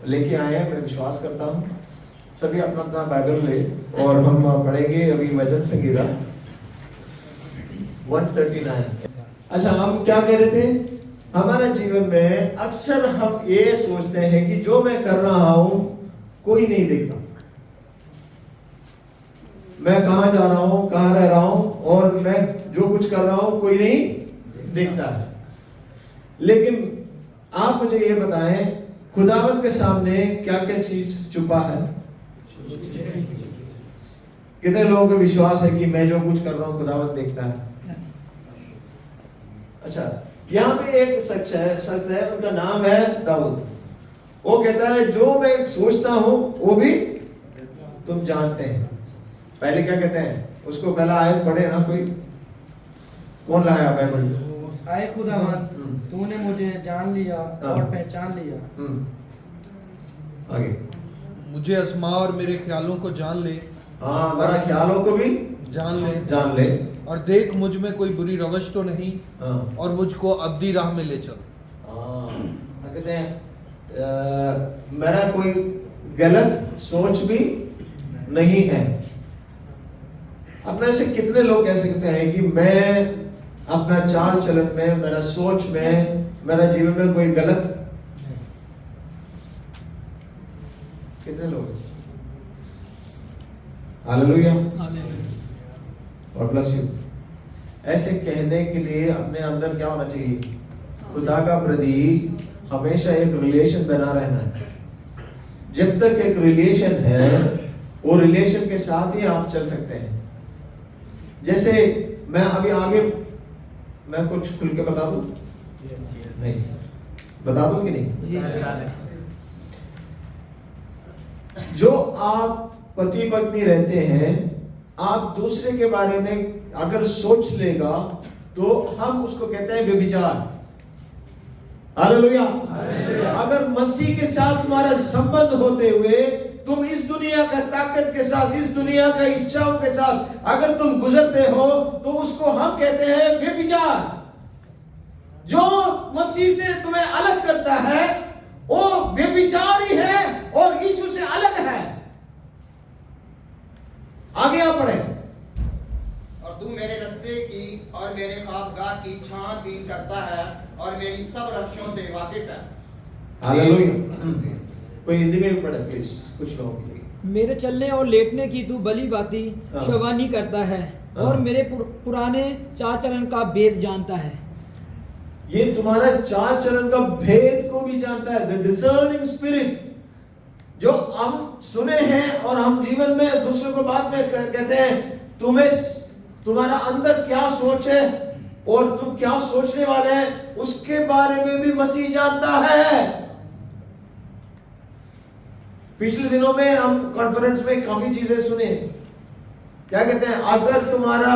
लेके आए हैं, मैं विश्वास करता हूँ। सभी अपना अपना बाइबल ले और हम पढ़ेंगे अभी वचन संहिता 139। अच्छा, हम क्या कह रहे थे? हमारे जीवन में अक्सर हम ये सोचते हैं कि जो मैं कर रहा हूं कोई नहीं देखता, मैं कहां जा रहा हूं, कहां रह रहा हूं, और मैं जो कुछ कर रहा हूं कोई नहीं देखता है। लेकिन आप मुझे ये बताएं, खुदावन के सामने क्या क्या चीज छुपा है? कितने लोगों को विश्वास है कि मैं जो कुछ कर रहा हूं खुदावन देखता है? अच्छा, यहाँ पे एक शख्स है, उनका नाम है दाऊद। वो कहता है जो मैं सोचता हूं वो भी तुम जानते हैं। पहले क्या कहते हैं उसको? पहला आयत पढ़े ना, कोई कौन लाया बाइबल? आए खुदावन, तूने मुझे जान लिया और पहचान लिया। आगे, मुझे आजमा और मेरे ख्यालों को जान ले। हाँ, मेरा ख्यालों को भी जान ले और देख मुझ में कोई बुरी रवश तो नहीं, और मुझको अब्दी राह में ले चल। कहते हैं मेरा कोई गलत सोच भी नहीं है। अपने से कितने लोग कह सकते हैं कि मैं अपना चाल चलन में, मेरा सोच में, मेरा जीवन में कोई गलत? कितने लोग? Hallelujah, God bless you. ऐसे कहने के लिए अपने अंदर क्या होना चाहिए? खुदा का प्रति हमेशा एक रिलेशन बना रहना है। जब तक एक रिलेशन है, वो रिलेशन के साथ ही आप चल सकते हैं। जैसे मैं अभी आगे मैं कुछ खुल के बता दूं? नहीं, बता दूं कि नहीं? जो आप पति पत्नी रहते हैं, आप दूसरे के बारे में अगर सोच लेगा तो हम उसको कहते हैं व्यभिचार। हालेलुया। अगर मसीह के साथ तुम्हारा संबंध होते हुए तुम इस दुनिया का ताकत के साथ, इस दुनिया का इच्छाओं के साथ अगर तुम गुजरते हो तो उसको हम कहते हैं व्यभिचार। जो मसीह से तुम्हें अलग करता है वो व्यभिचार ही है और यीशु से अलग है। आगे आप पढ़े। और तू मेरे रास्ते की और मेरे ख्वाबगाह की छानबीन करता है और मेरी सब रफ्शों से वाकिफ है। हालेलुया। कोई हिंदी में भी पढ़े प्लीज, कुछ लोगों के लिए। मेरे चलने और लेटने की तू भली बाती शवानी करता है और मेरे पुराने चाल चलन का भेद जानता है। ये तुम्हारा चाल चलन का भेद को भी जानता है। द डिसर्निंग स्पिरिट, जो हम सुने हैं और हम जीवन में दूसरों को बाद में कहते हैं, तुम्हारा अंदर क्या सोच है और तुम क्या सोचने वाले हैं, उसके बारे में भी मसीह जानता है। पिछले दिनों में हम कॉन्फ्रेंस में काफी चीजें सुने। क्या कहते हैं? अगर तुम्हारा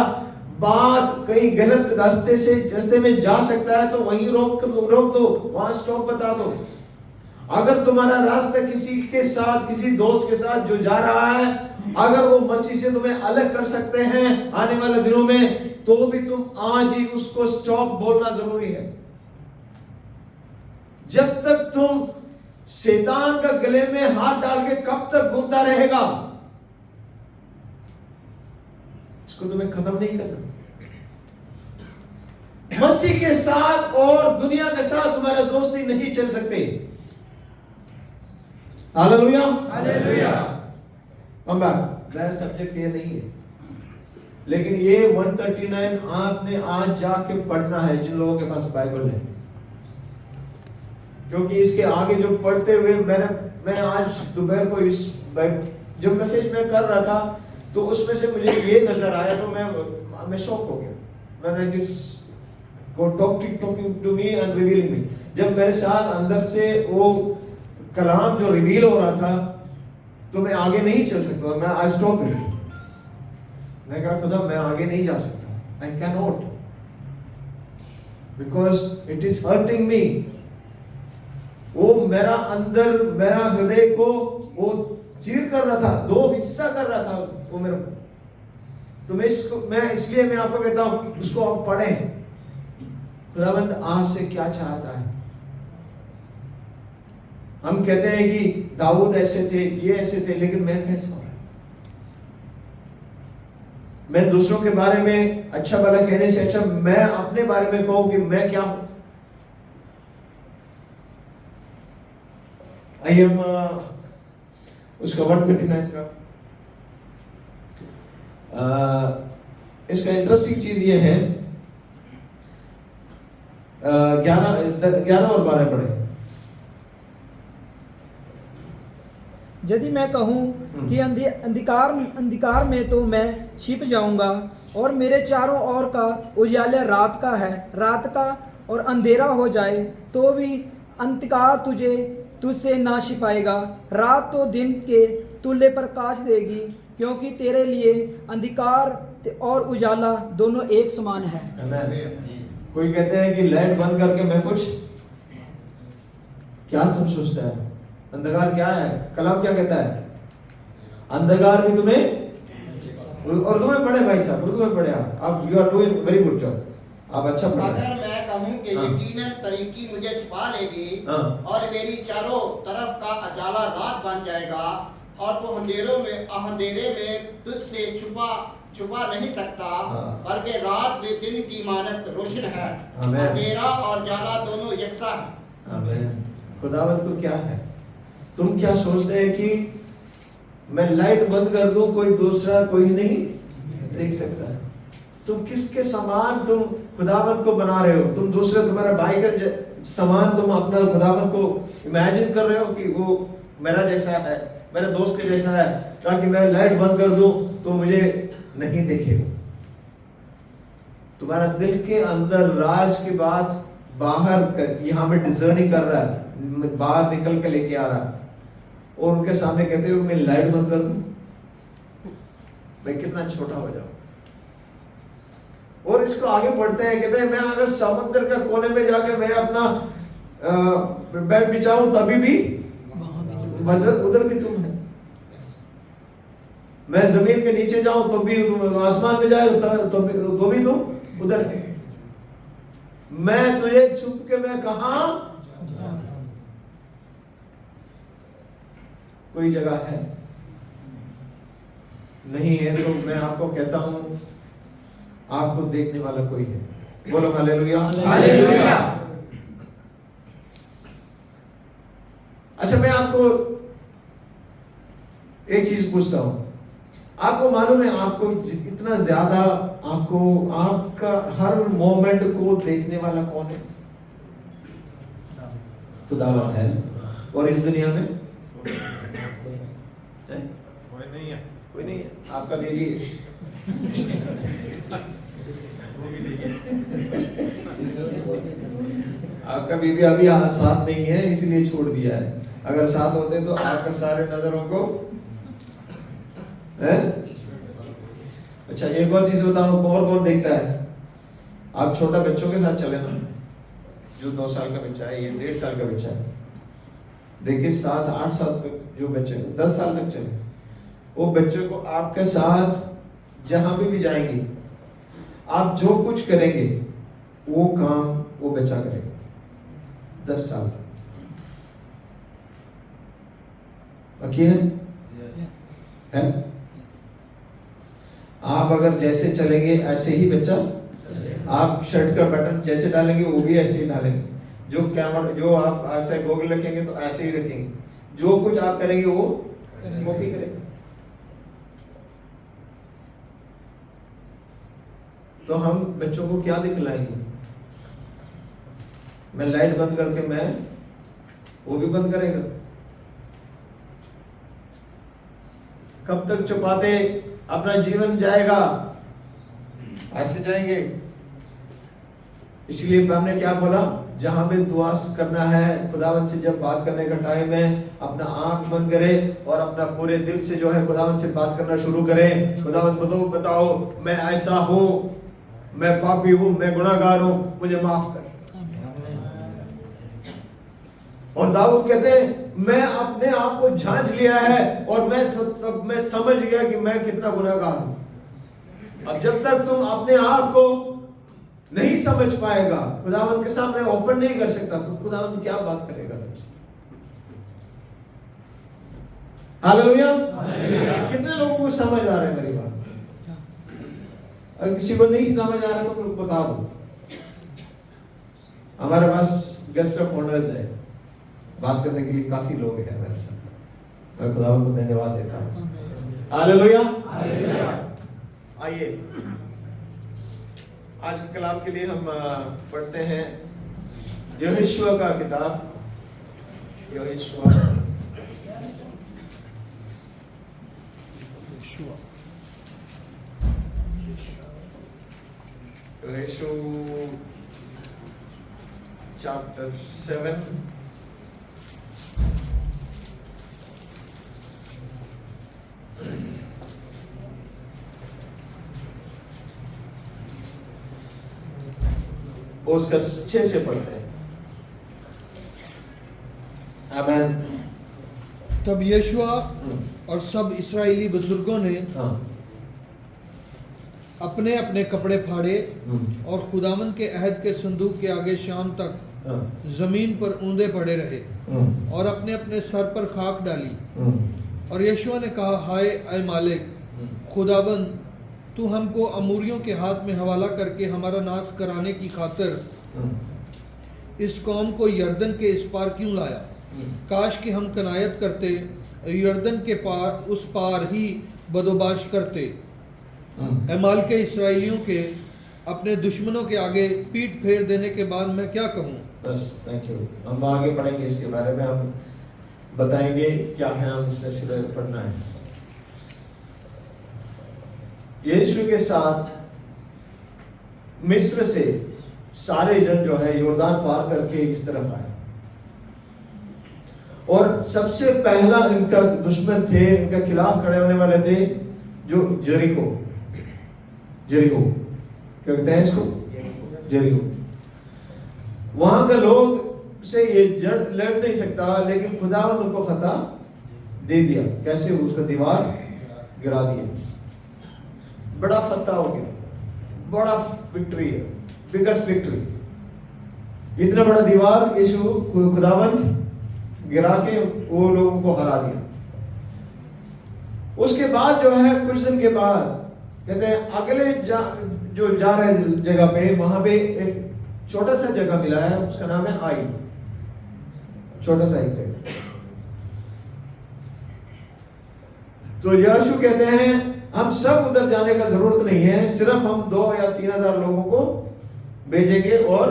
बात कहीं गलत रास्ते में जा सकता है तो वहीं रोक दो, वहां स्टॉप बता दो। अगर तुम्हारा रास्ता किसी के साथ, किसी दोस्त के साथ जो जा रहा है, अगर वो मसीह से तुम्हें अलग कर सकते हैं आने वाले दिनों में, तो भी तुम आज ही उसको स्टॉप बोलना जरूरी है। जब तक तुम शैतान का गले में हाथ डाल के कब तक घूमता रहेगा? इसको तुम्हें खत्म नहीं करना। मसीह के साथ और दुनिया के साथ तुम्हारा दोस्ती नहीं चल सकते। Hallelujah, hallelujah. मेरा सब्जेक्ट ये नहीं है, लेकिन ये 139 आपने आज जाके पढ़ना है जिन लोगों के पास बाइबल है, क्योंकि इसके आगे जो पढ़ते हुए मैं आज दोपहर को इस जब मैसेज मैं कर रहा था तो उसमें से मुझे ये नजर आया तो मैं शॉक हो गया। मैंने God talking to me and revealing me। जब मेरे साथ अंदर से वो कलाम जो रिवील हो रहा था तो मैं आगे नहीं चल सकता। मैं आई स्टॉप इट। मैं कहा खुदा मैं आगे नहीं जा सकता। I cannot because it is hurting me। वो मेरा अंदर, मेरा हृदय को वो चीर कर रहा था, दो हिस्सा कर रहा था वो मेरे को। तो मैं इसलिए मैं आपको कहता हूं उसको आप पढ़ें। खुदावंद आपसे क्या चाहता है? हम कहते हैं कि दाऊद ऐसे थे, ये ऐसे थे, लेकिन मैं कैसा हूं? मैं दूसरों के बारे में अच्छा भला कहने से अच्छा मैं अपने बारे में कहूं कि मैं क्या हूं। आइए हम उसका 129 का इसका इंटरेस्टिंग चीज ये है, 11 और 12 पढ़े। यदि मैं कहूँ कि अंधकार में तो मैं छिप जाऊंगा, और मेरे चारों ओर का उजाला रात का है, रात का और अंधेरा हो जाए तो भी अंधकार तुझसे ना छिपाएगा। रात तो दिन के तुल्य प्रकाश देगी, क्योंकि तेरे लिए अंधकार और उजाला दोनों एक समान है। कोई कहते हैं कि लाइट बंद करके मैं कुछ, क्या तुम सोचता है अंधकार क्या है? कलाम क्या कहता है? अंधकार भी तुम्हें, उर्दू में पढ़े भाई साहब, उर्दू में पढ़े आप, you are doing very good job, आप अच्छा पढ़ रहे हैं। अगर मैं कहूं कि यकीनन तरीकी मुझे छुपा लेगी और मेरी चारों तरफ का उजाला रात बन जाएगा, और तो अंधेरे में तुझसे छुपा नहीं सकता, बल्कि रात भी दिन की मानत रोशन है, अंधेरा और उजाला दोनों यकसा है। आमीन। खुदावंद को क्या है? तुम क्या सोचते हैं कि मैं लाइट बंद कर दूं, कोई दूसरा कोई नहीं देख सकता है? तुम किसके समान तुम खुदावंद को बना रहे हो? तुम दूसरे, तुम्हारा भाई का समान तुम अपना खुदावंद को इमेजिन कर रहे हो कि वो मेरा जैसा है, मेरे दोस्त के जैसा है, ताकि मैं लाइट बंद कर दूं तो मुझे नहीं देखेगा। तुम्हारा दिल के अंदर राज की बात बाहर यहाँ में डिजर्निंग कर रहा है, बाहर निकल के लेके आ रहा है, और उनके सामने कहते हो मैं लाइट बंद कर दूं, मैं कितना छोटा हो जाऊं। और इसको आगे बढ़ते हैं, कहते हैं मैं अगर समुद्र के कोने में जाकर मैं अपना बेड बिछाऊं तभी भी उधर भी तुम है। मैं जमीन के नीचे जाऊं तो भी तुम, आसमान में जाए तो भी तुम उधर है। मैं तुझे छुप के मैं कहा, कोई जगह है नहीं है, तो मैं आपको कहता हूं आपको देखने वाला कोई है। बोलो हालेलुया, हालेलुया। अच्छा, मैं आपको एक चीज पूछता हूं, आपको मालूम है आपको इतना ज्यादा आपका हर मोमेंट को देखने वाला कौन है? खुदावंद है। और इस दुनिया में कोई नहीं है। आपका बेबी आपका बीबी अभी साथ नहीं है, इसलिए छोड़ दिया है। अगर साथ होते तो आपका सारे नजरों को है? अच्छा, एक और चीज बताऊं, और कौन देखता है? आप छोटा बच्चों के साथ चले ना, जो 2 साल का बच्चा है, ये 1.5 साल का बच्चा है, देखिए 7-8 साल तक जो बच्चे 10 साल तक चले, वो बच्चे को आपके साथ जहां भी जाएंगे, आप जो कुछ करेंगे वो काम वो बच्चा करेगा 10 साल तक। बाकी है? आप अगर जैसे चलेंगे ऐसे ही बच्चा, आप शर्ट का बटन जैसे डालेंगे वो भी ऐसे ही डालेंगे, जो कैमरा जो आप ऐसे गोगल रखेंगे तो ऐसे ही रखेंगे, जो कुछ आप करेंगे वो कॉपी करेंगे। तो हम बच्चों को क्या दिखलाएंगे? मैं लाइट बंद करके मैं, वो भी बंद करेगा। कब तक छुपाते अपना जीवन जाएगा? ऐसे जाएंगे। इसलिए हमने क्या बोला, जहां भी दुआ करना है, खुदावंद से जब बात करने का टाइम है, अपना आंख बंद करे और अपना पूरे दिल से जो है खुदावंद से बात करना शुरू करें। खुदावंद बताओ मैं ऐसा हूं, मैं पापी हूं, मैं गुनाहगार हूं, मुझे माफ कर। और दाऊद कहते हैं मैं अपने आप को जांच लिया है और मैं मैं समझ गया कि मैं कितना गुनाहगार हूं। अब जब तक तुम अपने आप को नहीं समझ पाएगा, खुदावंद के सामने ओपन नहीं कर सकता, तो खुदावंद क्या बात करेगा तुमसे? हालेलुया। कितने लोगों को समझ आ रहा है मेरी बात? अगर किसी को नहीं समझ आ रहा तो फिर बता दो। हमारे पास गेस्ट ऑफ ऑनर्स है, बात करने के लिए काफी लोग हैं हमारे साथ। मैं खुदा को धन्यवाद देता हूँ। हालेलुया। आइए आज के कलाम के लिए हम पढ़ते हैं यहोशुआ का किताब, यहोशुआ chapter 7 उसका 6 से पढ़ते हैं। आमीन। तब यहोशुआ और सब इस्राएली बुजुर्गों ने अपने अपने कपड़े फाड़े और खुदावन के अहद के संदूक के आगे शाम तक जमीन पर ऊंधे पड़े रहे और अपने अपने सर पर खाक डाली। और यहोशुआ ने कहा, हाय ऐ मालिक खुदावन, तू हमको अमूरियों के हाथ में हवाला करके हमारा नाश कराने की खातिर इस कौम को यर्दन के इस पार क्यों लाया? काश कि हम कनायत करते, यर्दन के पार उस पार ही बदोबाश करते। अमाल के इस्राएलियों के अपने दुश्मनों के आगे पीठ फेर देने के बाद मैं क्या कहूँ? बस, थैंक यू। हम आगे पढ़ेंगे इसके बारे में, हम बताएंगे क्या है, हम इसमें सिर्फ पढ़ना है। यीशु के साथ मिस्र से सारे जन जो है यॉर्दान पार करके इस तरफ आए, और सबसे पहला इनका दुश्मन थे, इनके खिलाफ खड़े होने वाले थे जो जेरिको क्या कहते हैं इसको? जेरिको। वहां के लोग से ये जड़ लड़ नहीं सकता, लेकिन खुदावन उनको फतह दे दिया। कैसे? उसका दीवार गिरा दिया। बड़ा फतह हो गया, बड़ा विक्ट्री है, बिगेस्ट विक्ट्री। इतना बड़ा दीवार यीशु खुदावंत गिरा के वो लोगों को हरा दिया। उसके बाद जो है कुछ दिन के बाद कहते हैं अगले जो जा रहे जगह पे, वहां पे एक छोटा सा जगह मिला है, उसका नाम है आई, छोटा सा एक जगह। तो यीशु कहते हैं हम सब उधर जाने का जरूरत नहीं है, सिर्फ हम 2 या 3 हजार लोगों को भेजेंगे और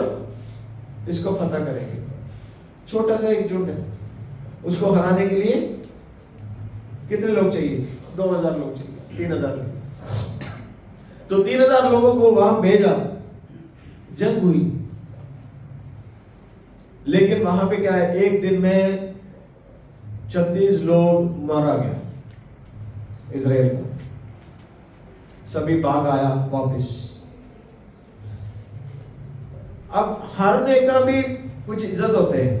इसको फतह करेंगे। छोटा सा एक झुंड है, उसको हराने के लिए कितने लोग चाहिए? 2000 लोग चाहिए, 3000 लोग। तो 3000 लोगों को वहां भेजा, जंग हुई, लेकिन वहां पे क्या है, एक दिन में 36 लोग मारा गया इजराइल को। सभी भाग आया वापस। अब हारने का भी कुछ इज्जत होते हैं,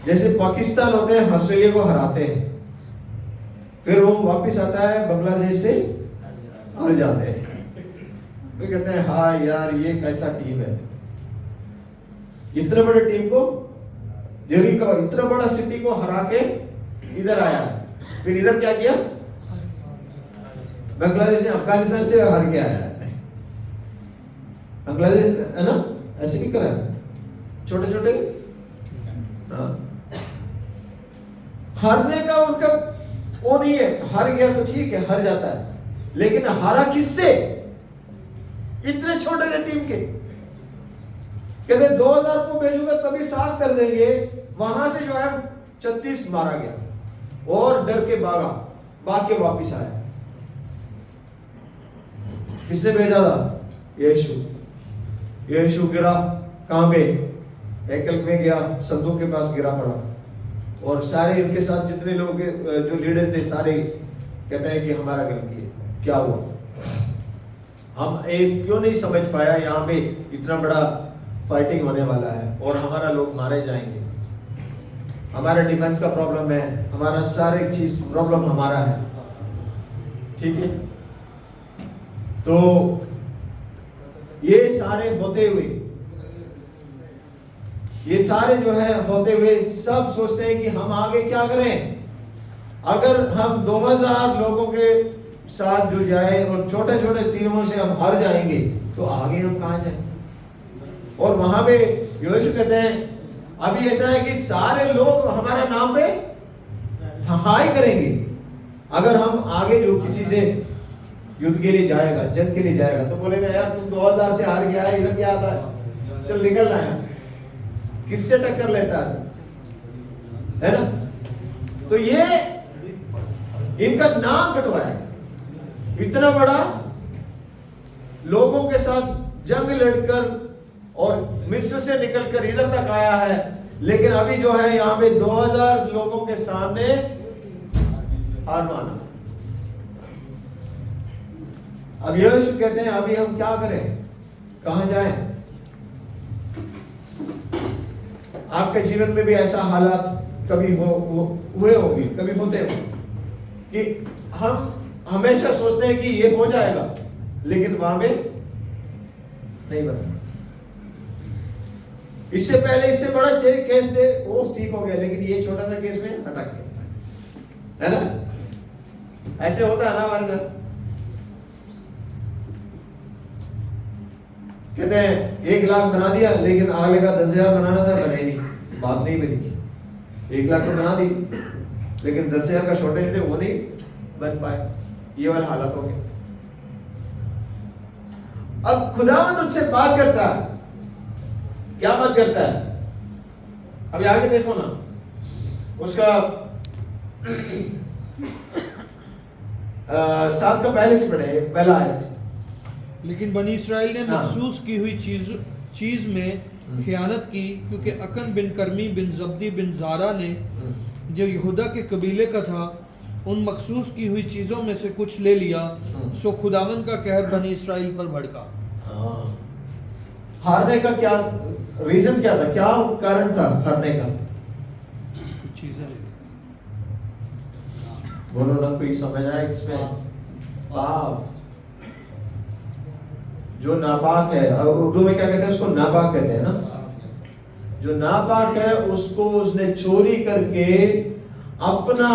जैसे पाकिस्तान होते हैं ऑस्ट्रेलिया को हराते हैं, फिर वो वापस आता है बांग्लादेश से हार जाते हैं, फिर कहते हैं हाँ यार ये कैसा टीम है। इतने बड़े टीम को, जेरिको इतना बड़ा सिटी को हरा के इधर आया, फिर इधर क्या किया? बांग्लादेश ने अफगानिस्तान से हार के आया है। बांग्लादेश है ना, ऐसे भी करा है, छोटे छोटे। हाँ, हारने का उनका वो नहीं है, हार गया तो ठीक है, हार जाता है, लेकिन हारा किससे? इतने छोटे से टीम के। कहते 2000 को भेजूंगा तभी साफ कर देंगे। वहां से जो है 36 मारा गया और डर के भाग के वापिस आया। किसने भेजा था? यीशु गिरा कहां पे? एकल में गया, संदूक के पास गिरा पड़ा, और सारे इनके साथ जितने लोग जो लीडर्स थे सारे कहते हैं कि हमारा गलती है। क्या हुआ? हम एक क्यों नहीं समझ पाया यहाँ पे इतना बड़ा फाइटिंग होने वाला है और हमारा लोग मारे जाएंगे, हमारा डिफेंस का प्रॉब्लम है, हमारा सारे चीज प्रॉब्लम हमारा है, ठीक है। तो ये सारे होते हुए, ये सारे जो है होते हुए सब सोचते हैं कि हम आगे क्या करें, अगर हम 2000 लोगों के साथ जो जाए और छोटे छोटे टीमों से हम हार जाएंगे तो आगे हम कहाँ जाएं? और वहां पे यीशु कहते हैं अभी ऐसा है कि सारे लोग हमारे नाम पे हाय करेंगे। अगर हम आगे जो किसी से युद्ध के लिए जाएगा, जंग के लिए जाएगा, तो बोलेगा यार तुम 2000 से हार गया है, इधर क्या आता है, चल निकल रहा है। किससे टक्कर लेता है ना? तो ये इनका नाम कटवाया। इतना बड़ा लोगों के साथ जंग लड़कर और मिस्र से निकलकर इधर तक आया है, लेकिन अभी जो है यहां पे 2000 लोगों के सामने हार माना। अब यीशु कहते हैं अभी हम क्या करें, कहां जाएं? आपके जीवन में भी ऐसा हालात कभी हुए होंगे, कभी होते हो कि हम हमेशा सोचते हैं कि ये हो जाएगा, लेकिन वहां पे नहीं बना। इससे पहले इससे बड़ा केस थे, वो ठीक हो गया, लेकिन ये छोटा सा केस में अटक गया, है ना? ऐसे होता है ना हमारे साथ। कहते हैं 1 लाख बना दिया, लेकिन अगले का 10,000 बनाना था, बने नहीं, बात नहीं बनी। 1 लाख तो बना दी, लेकिन 10,000 का शॉर्टेज थे, वो नहीं बन पाए। ये वाला हालत हो गया। अब खुदावंद उनसे बात करता है, क्या बात करता है? अभी आगे देखो ना, उसका 7 का पहले से पढ़े, पहला आयत। लेकिन बनी इसराइल ने हाँ। मखसूस की हुई चीज में खयानत की, क्योंकि अकन बिन कर्मी बिन जब्दी बिन जारा ने, जो यहूदा के कबीले का था, उन मखसूस की हुई चीजों में से कुछ ले लिया। सो खुदावन का कहर बनी इसराइल पर भड़का। हारने का क्या रीजन, क्या था, क्या कारण था हारने का? कुछ चीजें ले ली। बोलो ना, कोई समझ आए इसमें? पाप, जो नापाक है, उर्दू में क्या कहते हैं उसको? नापाक कहते हैं ना। जो नापाक है उसको उसने चोरी करके अपना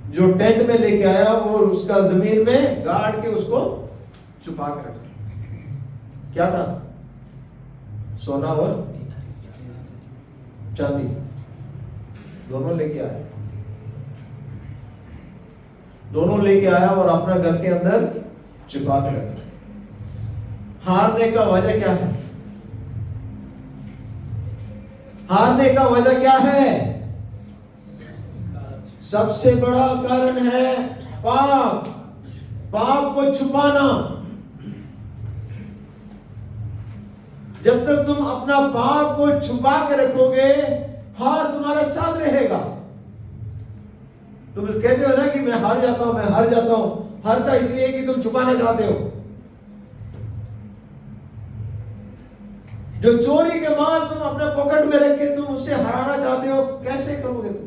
जो टेंट में लेके आया और उसका जमीन में गाड़ के उसको छुपा कर रखा। क्या था? सोना और चांदी दोनों लेके आया, दोनों लेके आया और अपना घर के अंदर छुपा के रखा। हारने का वजह क्या है? हारने का वजह क्या है? सबसे बड़ा कारण है पाप, पाप को छुपाना। जब तक तुम अपना पाप को छुपा के रखोगे, हार तुम्हारे साथ रहेगा। तुम कहते हो ना कि मैं हार जाता हूं, मैं हार जाता हूं। हारता इसलिए कि तुम छुपाना चाहते हो। जो चोरी के माल तुम अपने पॉकेट में रख के तुम उससे हराना चाहते हो, कैसे करोगे तुम?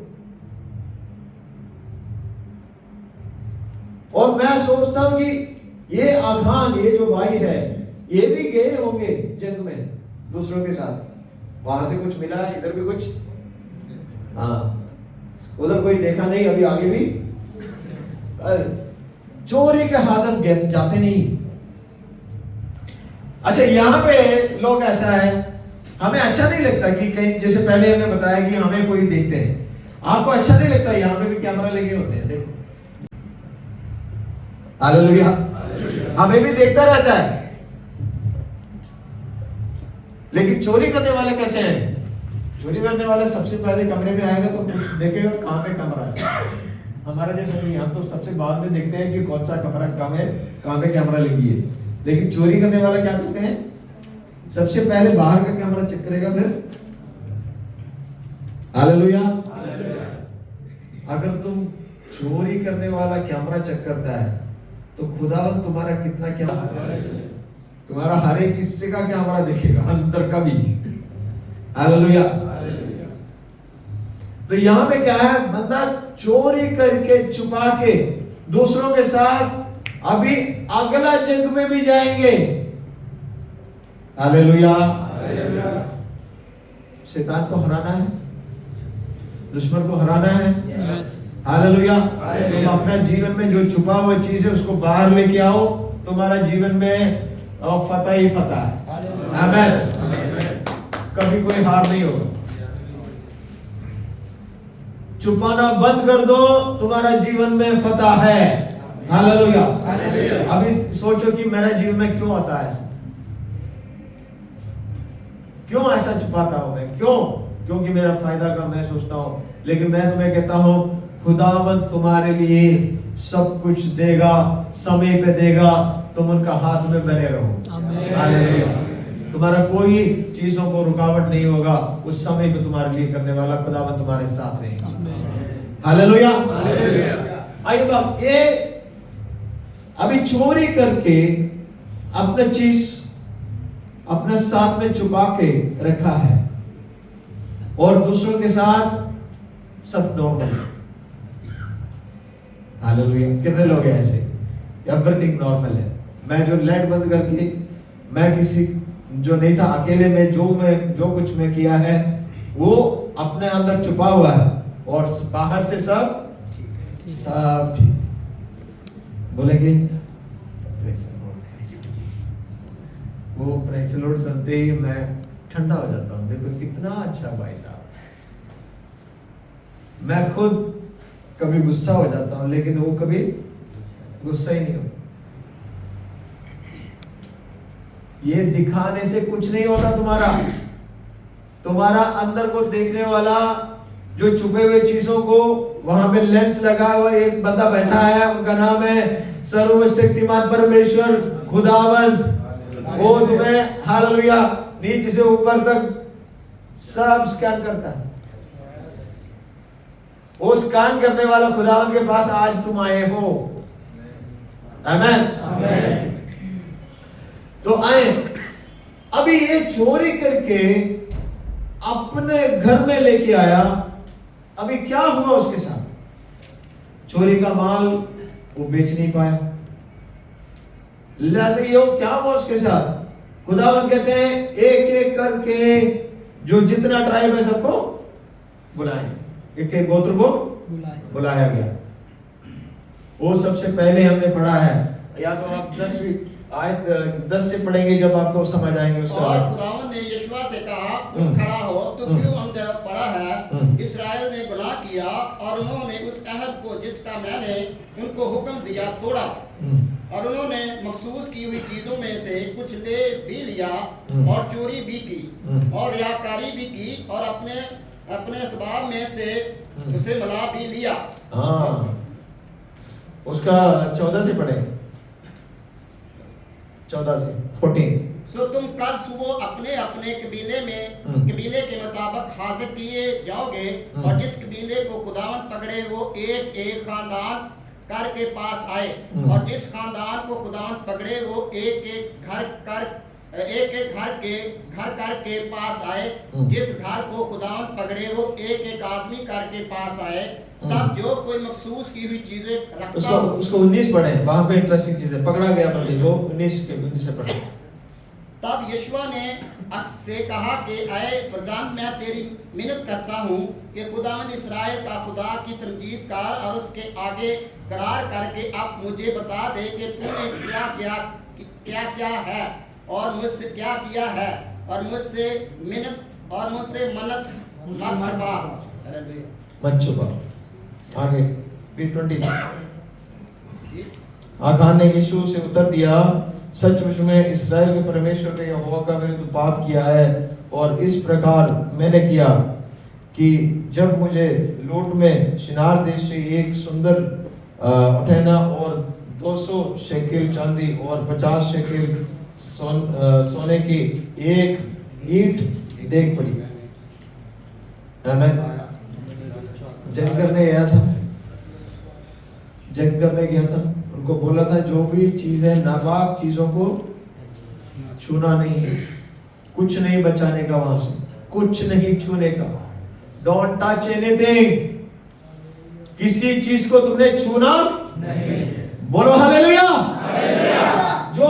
और मैं सोचता हूं कि ये आखान, ये जो भाई है, ये भी गए होंगे जंग में दूसरों के साथ, वहां से कुछ मिला, इधर भी कुछ, हाँ, उधर कोई देखा नहीं, अभी आगे भी चोरी के हालत जाते नहीं। अच्छा, यहां पे लोग ऐसा है, हमें अच्छा नहीं लगता कि कहीं, जैसे पहले हमने बताया कि हमें कोई देखते हैं, आपको अच्छा नहीं लगता? यहां पे भी कैमरा लगे होते हैं, देखो, हालेलुया, हमें भी देखता रहता है। लेकिन चोरी करने वाले कैसे हैं? चोरी करने वाले सबसे पहले कमरे में आएगा तो देखेगा कहां पे कमरा है। हमारा जैसा नहीं, हम तो सबसे बाद में देखते हैं कि कौन सा कमरा कम है, कहां पे कैमरा लगी है। लेकिन चोरी करने वाला क्या करते हैं? सबसे पहले बाहर का कैमरा चेक करेगा, फिर हालेलुया। अगर तुम चोरी करने वाला कैमरा चेक करता है तो खुदावन तुम्हारा कितना क्या, तुम्हारा हर एक हिस्से का कैमरा देखेगा, अंदर का भी। हालेलुया। तो यहां पे क्या है? बंदा चोरी करके छुपा के दूसरों के साथ अभी अगला जंग में भी जाएंगे। हालेलुया। शैतान को हराना है, दुश्मन को हराना है। हालेलुया। तुम अपना जीवन में जो छुपा हुआ चीज है उसको बाहर लेके आओ, तुम्हारा जीवन में फतह ही फतह है। आमीन। कभी कोई हार नहीं होगा। छुपाना बंद कर दो, तुम्हारा जीवन में फतह है। हालेलुया। अभी सोचो कि मेरा जीवन में क्यों आता है ऐसा, क्यों ऐसा छुपाता हूं मैं, क्यों? क्योंकि मेरा फायदा का मैं सोचता हूं। लेकिन मैं तुम्हें कहता हूं, खुदावंद तुम्हारे लिए सब कुछ देगा, समय पे देगा, तुम उनका हाथ में बने रहो। हालेलुया। तुम्हारा कोई चीजों को रुकावट नहीं होगा, उस समय पे तुम्हारे लिए करने वाला खुदावंद तुम्हारे साथ रहेगा। हालेलुया। आइए बाप, ये अभी चोरी करके अपना चीज अपने साथ में छुपा के रखा है और दूसरों के साथ सब नॉर्मल है। हालेलुया। कितने लोग हैं ऐसे? एवरीथिंग नॉर्मल है। मैं जो लाइट बंद करके, मैं किसी जो नहीं था अकेले में जो कुछ मैं किया है वो अपने अंदर छुपा हुआ है और बाहर से सब ठीक। बोलेंगे वो प्रेज़ द लॉर्ड सुनते ही मैं ठंडा हो जाता हूँ। देखो कितना अच्छा भाई साहब। मैं खुद कभी गुस्सा हो जाता हूँ लेकिन वो कभी गुस्सा ही नहीं होता। ये दिखाने से कुछ नहीं होता। तुम्हारा अंदर को देखने वाला जो छुपे हुए चीजों को, वहां पे लेंस लगा हुआ एक बंदा बैठा है, उनका नाम है सर्वशक्तिमान परमेश्वर खुदावंद। वो तुम्हें हालेलुया नीचे से ऊपर तक सब स्कैन करता है। वो स्कैन करने वाला खुदावंद के पास आज तुम आए हो। आमीन। तो आए। अभी ये चोरी करके अपने घर में लेके आया। अभी क्या हुआ उसके साथ? चोरी का माल वो बेच नहीं पाया। क्या हुआ उसके साथ? खुदावंद कहते हैं एक एक करके जो जितना ट्राइब है सबको बुलाए, एक एक गोत्र को बुलाया गया। वो सबसे पहले हमने पढ़ा है, या तो आप 10वीं आयत 10 से पढ़ेंगे जब आपको समझ आएंगे उसका। और खुदावंद ने यहोशुआ से कहा, उठ खड़ा हो, तू क्यों अंधे पड़ा है? इस्राएल ने गुनाह किया और उन्होंने उस अहद को जिसका मैंने उनको हुक्म दिया तोड़ा, और उन्होंने मखसूस की हुई चीजों में से कुछ ले भी लिया और चोरी भी की और रियाकारी भी की और अपने स्वभाव में से उसे मिला भी लिया। हाँ, उसका 14 से पढ़े, 14 से 14। सो तुम कल सुबह अपने अपने कबीले के मुताबिक हाजिर किए जाओगे, और जिस कबीले को खुदावंद पकड़े वो एक एक खानदान कर के पास आए, और जिस खानदान को खुदावंद पकड़े वो एक एक घर कर के पास आए। जिस घर को खुदावंद पकड़े वो एक एक आदमी कर के पास आए। तब जो कोई मखसूस की हुई चीजें रखता उसको 19 पढ़े, वहां पे इंटरेस्टिंग चीज है। पकड़ा गया बंदे को 19 से पढ़े। तब यहोशुआ ने अक्स से कहा कि ऐ फरजांद, मैं तेरी मिन्नत करता हूँ कि खुदावंद इस्राएल का खुदा की तमजीद कर और उसके आगे करार करके अब मुझे बता दे कि तूने क्या है और मुझसे क्या किया है, और मुझसे मन्नत मत छुपा। आगे 20। आखान ने यीशु से उत्तर दिया, सचमुच में इस्राएल के परमेश्वर ने यहोवा का विरुद्ध पाप किया है, और इस प्रकार मैंने किया कि जब मुझे लूट में शिनार देश से एक सुंदर उठैना और 200 शेकेल चांदी और 50 शेकेल सोने की एक ईंट देख पड़ी। जंग करने गया था, उनको बोला था जो भी चीज है नापाक चीजों को छूना नहीं है, कुछ नहीं बचाने का, वहां से कुछ नहीं छूने का। Don't touch anything. किसी चीज को तुमने छूना नहीं। बोलो हालेलुया। जो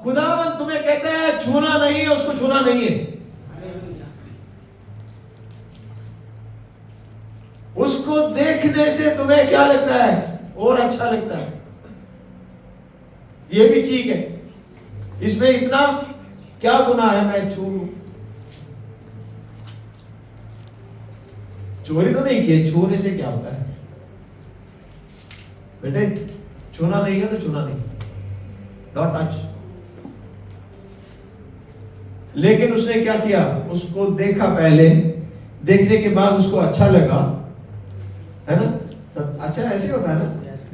खुदावंद तुम्हें कहते हैं छूना नहीं है, उसको छूना नहीं है। उसको देख देखने से तुम्हें क्या लगता है और अच्छा लगता है, ये भी ठीक है, इसमें इतना क्या गुनाह है मैं छू लूं। चोरी तो नहीं की, छूने से क्या होता है बेटे, छूना नहीं है तो छूना नहीं, डोंट टच। लेकिन उसने क्या किया, उसको देखा, पहले देखने के बाद उसको अच्छा लगा, है ना, सब अच्छा ऐसे होता है ना,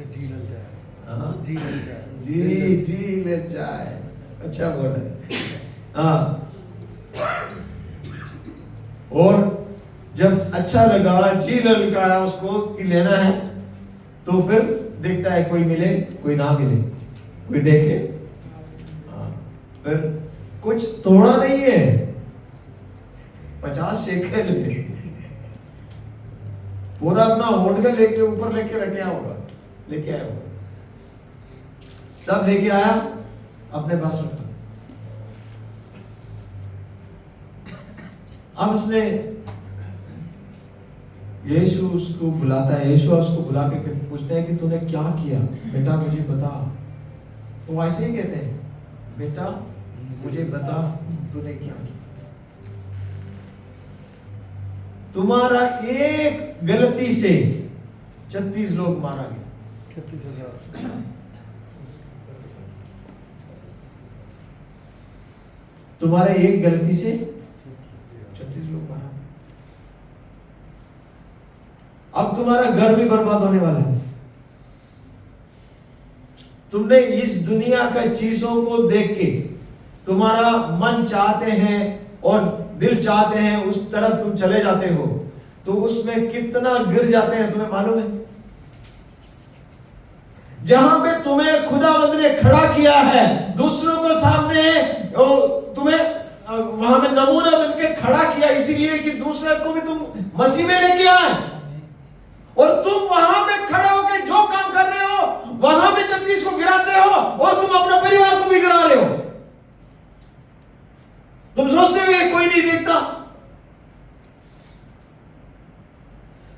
जी लग जाए, हाँ? जी लग जाए, जी ले जाए, अच्छा वर्ड है, हाँ। और जब अच्छा लगा, जी ललकारा उसको कि लेना है, तो फिर देखता है कोई मिले कोई ना मिले, कोई देखे, हाँ। फिर कुछ तोड़ा नहीं है, 50 शेकेल पूरा अपना होंठ का लेके ऊपर लेके रखे होगा, लेके आया होगा, सब लेके आया, अपने पास रखा। अब उसने, यीशु उसको बुलाता है, यीशु उसको बुला के पूछते हैं कि तूने क्या किया बेटा, मुझे बता। तो ऐसे ही कहते हैं, बेटा मुझे बता तूने क्या किया। तुम्हारा एक गलती से 36 लोग मारा गया, 36,000। तुम्हारे एक गलती से 36 लोग मारा। अब तुम्हारा घर भी बर्बाद होने वाला है। तुमने इस दुनिया का चीजों को देख के तुम्हारा मन चाहते हैं और दिल चाहते हैं, उस तरफ तुम चले जाते हो, तो उसमें कितना गिर जाते हैं तुम्हें मालूम है। जहां पे तुम्हें खुदावंद ने खड़ा किया है दूसरों को सामने, तुम्हें वहां में नमूना बनके खड़ा किया, इसीलिए कि दूसरे को भी तुम मसीह में लेके आए, और तुम वहां पे खड़े होकर जो काम कर रहे हो वहां पे 36 को गिराते हो, और तुम अपने परिवार को भी गिरा रहे हो। तुम सोचते हो ये कोई नहीं देखता,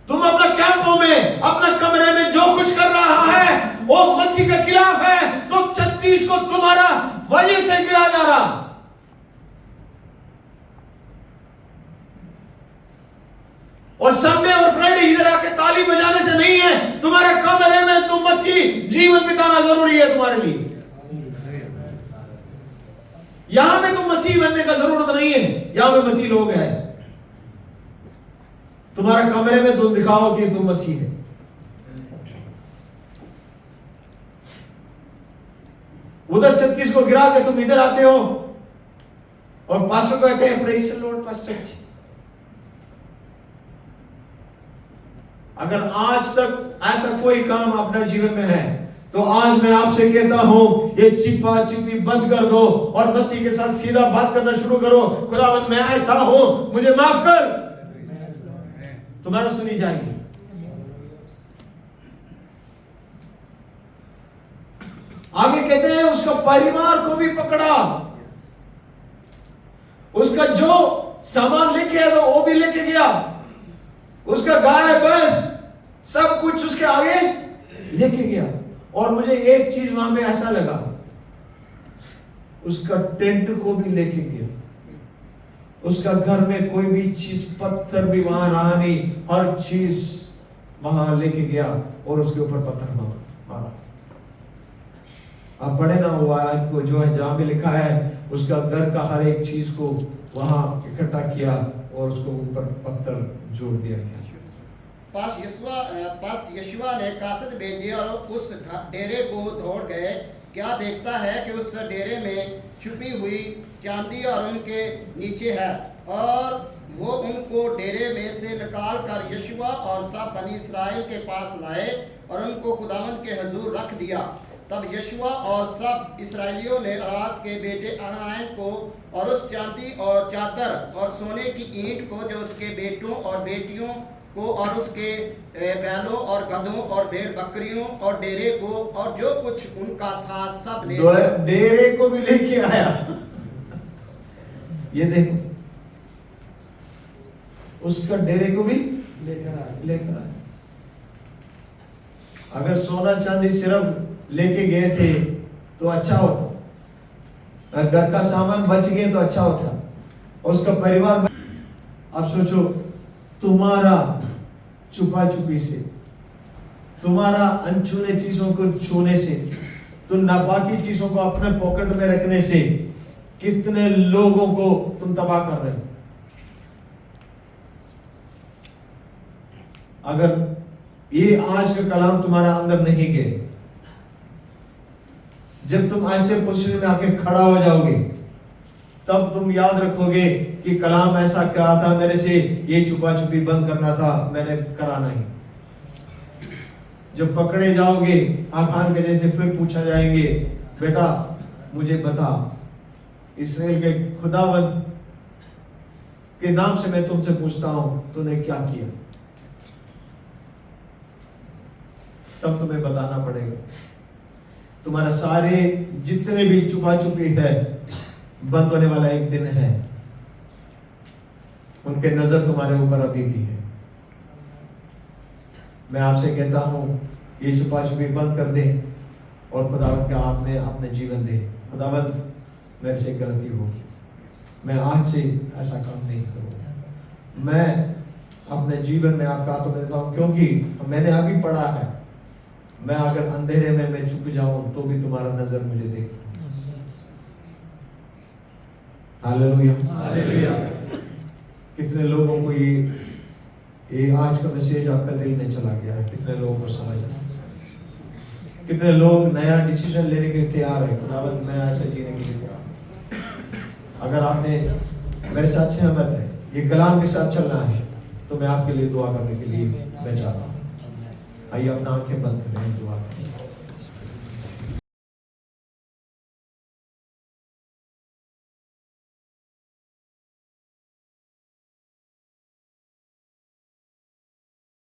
तुम अपना कैंपों में, अपना कमरे में जो कुछ कर रहा है वो मसीह के खिलाफ है, तो 36 को तुम्हारा वजह से गिरा जा रहा। और संडे और फ्राइडे इधर आके ताली बजाने से नहीं है, तुम्हारे कमरे में तुम मसीह जीवन बिताना जरूरी है तुम्हारे लिए। यहां पे तुम मसीह बनने का जरूरत नहीं है, यहां पे मसीह लोग हैं। तुम्हारे कमरे में तुम दिखाओ कि तुम मसीह है। उधर 36 को गिरा के तुम इधर आते हो और पास्टर कहते हैं प्रेज़ द लॉर्ड पास्टर जी। अगर आज तक ऐसा कोई काम अपने जीवन में है, तो आज मैं आपसे कहता हूं, ये चिपा चिपी बंद कर दो और मसीह के साथ सीधा बात करना शुरू करो। खुदावंद मैं ऐसा हूं, मुझे माफ कर, तुम्हारा सुनी जाएगी। आगे कहते हैं उसका परिवार को भी पकड़ा, उसका जो सामान लेके आया वो भी लेके गया, उसका गाय बस सब कुछ उसके आगे लेके गया। और मुझे एक चीज वहां में ऐसा लगा, उसका टेंट को भी लेके गया, उसका घर में कोई भी चीज, पत्थर भी वहां रहा नहीं, हर चीज वहां लेके गया और उसके ऊपर पत्थर मारा। आप पढ़े ना वो आयत को, जो है जहां पे लिखा है उसका घर का हर एक चीज को वहां इकट्ठा किया और उसको ऊपर पत्थर जोड़ दिया गया। पास यशुआ ने कासद भेजे और उस डेरे को दौड़ गए। क्या देखता है कि उस डेरे में छुपी हुई चांदी और उनके नीचे है, और वो उनको डेरे में से निकाल कर यशुआ और सब बनी इस्राएल के पास लाए और उनको खुदावंद के हुजूर रख दिया। तब यशुआ और सब इसराइलियों ने रात के बेटे अहनान को और उस चांदी और चादर और सोने की ईंट को जो उसके बेटों और बेटियों को और उसके बैलों और गधों और भेड़ बकरियों और डेरे को और जो कुछ उनका था सब ले डेरे को भी लेके आया। ये देखो, उसका डेरे को भी लेकर आया। अगर सोना चांदी सिर्फ लेके गए थे तो अच्छा होता, अगर घर का सामान बच गए तो अच्छा होता, और उसका परिवार। अब सोचो, तुम्हारा छुपा छुपी से, तुम्हारा अनछुने चीजों को छूने से, तो नापाकी चीजों को अपने पॉकेट में रखने से कितने लोगों को तुम तबाह कर रहे हो। अगर ये आज का कलाम तुम्हारा अंदर नहीं गए, जब तुम ऐसे पोजीशन में आके खड़ा हो जाओगे, तब तुम याद रखोगे कि कलाम ऐसा कहा था मेरे से, ये छुपा छुपी बंद करना था, मैंने करा नहीं। जब पकड़े जाओगे आखान के जैसे, फिर पूछा जाएंगे, बेटा मुझे बता, इस्राएल के खुदावंद के नाम से मैं तुमसे पूछता हूं, तूने क्या किया? तब तुम्हें बताना पड़ेगा। तुम्हारा सारे जितने भी छुपा छुपी है, बंद होने वाला एक दिन है, उनके नजर तुम्हारे ऊपर अभी भी है। मैं आपसे कहता हूं, ये छुपा छुपी बंद कर दे और खुदावंद के हाथ में अपने जीवन दे। खुदावंद मेरे से गलती होगी, मैं आज से ऐसा काम नहीं करूंगा। मैं अपने जीवन में आपका हाथों में देता हूं, क्योंकि मैंने अभी पढ़ा है, मैं अगर अंधेरे में मैं छुप जाऊं तो भी तुम्हारा नजर मुझे देखता है। हालेलुया। कितने लोगों को ये आज का मैसेज आपका दिल में चला गया है, कितने लोगों को समझ आया, कितने लोग नया डिसीजन लेने के लिए तैयार है। खुदावंद मैं ऐसे जीने के लिए तैयार हूं। अगर आपने मेरे साथ सहमत है, ये कलाम के साथ चलना है, तो मैं आपके लिए दुआ करने के लिए मैं चाहता हूँ। आइए अपना आंखें बंद करें, दुआ करें।